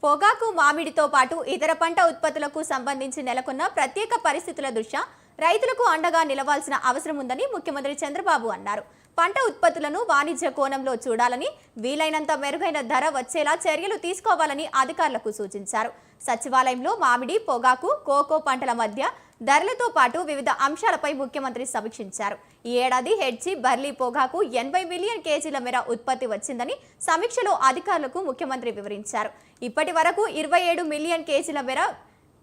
పొగాకు మామిడితో పాటు ఇతర పంట ఉత్పత్తులకు సంబంధించి నెలకొన్న ప్రత్యేక పరిస్థితుల దృష్ట్యా రైతులకు అండగా నిలవాల్సిన అవసరం ఉందని ముఖ్యమంత్రి చంద్రబాబు అన్నారు. పంట ఉత్పత్తులను వాణిజ్య కోణంలో చూడాలని, వీలైనంత మెరుగైన ధర వచ్చేలా చర్యలు తీసుకోవాలని అధికారులకు సూచించారు. సచివాలయంలో మామిడి, పొగాకు, కోకో పంటల మధ్య ధరలతో పాటు వివిధ అంశాలపై ముఖ్యమంత్రి సమీక్షించారు. ఈ ఏడాది హెడ్జి బర్లీ పొగాకు 80 మిలియన్ కేజీల మేర ఉత్పత్తి వచ్చిందని సమీక్షలో అధికారులకు ముఖ్యమంత్రి వివరించారు. ఇప్పటి వరకు 27 మిలియన్ కేజీల మేర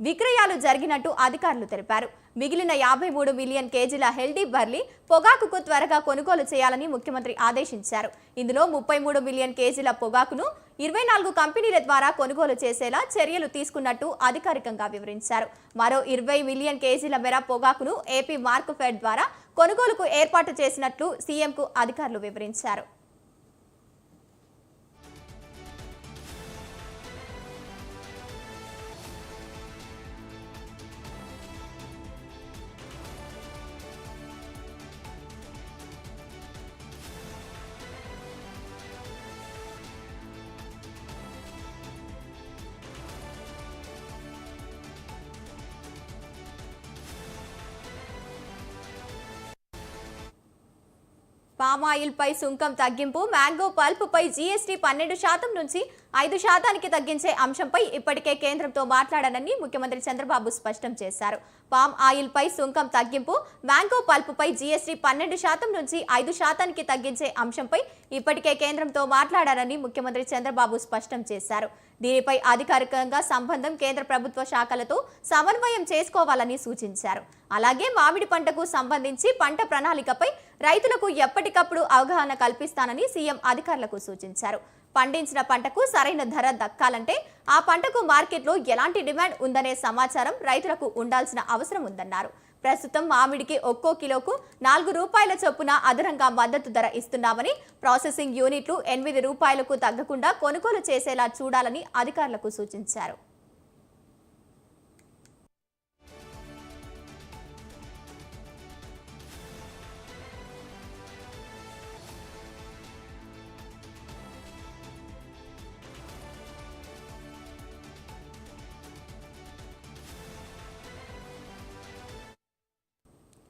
విక్రయాలు జరిగినట్టు అధికారులు తెలిపారు. మిగిలిన 53 మిలియన్ కేజీల హెల్దీ బర్లీ పొగాకుకు త్వరగా కొనుగోలు చేయాలని ముఖ్యమంత్రి ఆదేశించారు. ఇందులో 33 మిలియన్ కేజీల పొగాకును 24 కంపెనీల ద్వారా కొనుగోలు చేసేలా చర్యలు తీసుకున్నట్టు అధికారికంగా వివరించారు. మరో 20 మిలియన్ కేజీల మేర పొగాకును ఏపీ మార్కెఫెడ్ ద్వారా కొనుగోలుకు ఏర్పాటు చేసినట్లు సీఎంకు అధికారులు వివరించారు. పామాయిల్ పై సుంకం తగ్గింపు, మ్యాంగో పల్ప్ పై జీఎస్టీ 12% నుంచి 5% తగ్గించే అంశంపై ఇప్పటికే కేంద్రంతో మాట్లాడానని ముఖ్యమంత్రి చంద్రబాబు స్పష్టం చేశారు. పామ్ ఆయిల్ పై సుంకం తగ్గింపు, మ్యాంగో పల్ప్ పై జీఎస్టీ 12% నుంచి 5% తగ్గించే అంశంపై ఇప్పటికే కేంద్రంతో మాట్లాడారని ముఖ్యమంత్రి చంద్రబాబు స్పష్టం చేశారు. దీనిపై అధికారికంగా సంబంధం కేంద్ర ప్రభుత్వ శాఖలతో సమన్వయం చేసుకోవాలని సూచించారు. అలాగే మామిడి పంటకు సంబంధించి పంట ప్రణాళికపై రైతులకు ఎప్పటికప్పుడు అవగాహన కల్పిస్తానని సీఎం అధికారులకు సూచించారు. పండించిన పంటకు సరైన ధర దక్కాలంటే ఆ పంటకు మార్కెట్లో ఎలాంటి డిమాండ్ ఉందనే సమాచారం రైతులకు ఉండాల్సిన అవసరం ఉందన్నారు. ప్రస్తుతం మామిడికి ఒక్కో కిలోకు 4 రూపాయల చొప్పున అదనంగా మద్దతు ధర ఇస్తున్నామని, ప్రాసెసింగ్ యూనిట్లు 8 రూపాయలకు తగ్గకుండా కొనుగోలు చేసేలా చూడాలని అధికారులకు సూచించారు.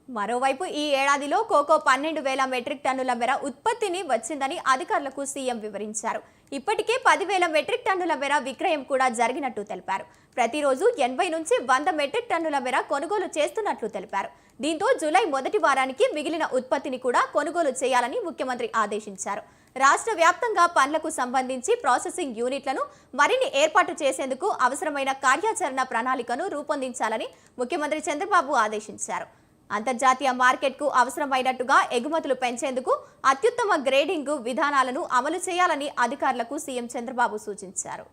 మరోవైపు ఈ ఏడాదిలో కోకో 12,000 మెట్రిక్ టన్నుల మేర ఉత్పత్తిని వచ్చిందని అధికారులకు సీఎం వివరించారు. ఇప్పటికే 10,000 మెట్రిక్ టన్నుల మేర విక్రయం కూడా జరిగినట్టు తెలిపారు. ప్రతిరోజు 80 నుంచి 100 మెట్రిక్ టన్నుల మేర కొనుగోలు చేస్తున్నట్లు తెలిపారు. దీంతో జూలై మొదటి వారానికి మిగిలిన ఉత్పత్తిని కూడా కొనుగోలు చేయాలని ముఖ్యమంత్రి ఆదేశించారు. రాష్ట్ర వ్యాప్తంగా పండ్లకు సంబంధించి ప్రాసెసింగ్ యూనిట్లను మరిన్ని ఏర్పాటు చేసేందుకు అవసరమైన కార్యాచరణ ప్రణాళికను రూపొందించాలని ముఖ్యమంత్రి చంద్రబాబు ఆదేశించారు. అంతర్జాతీయ మార్కెట్కు అవసరమైనట్టుగా ఎగుమతులు పెంచేందుకు అత్యుత్తమ గ్రేడింగ్ విధానాలను అమలు చేయాలని అధికారులకు సీఎం చంద్రబాబు సూచించారు.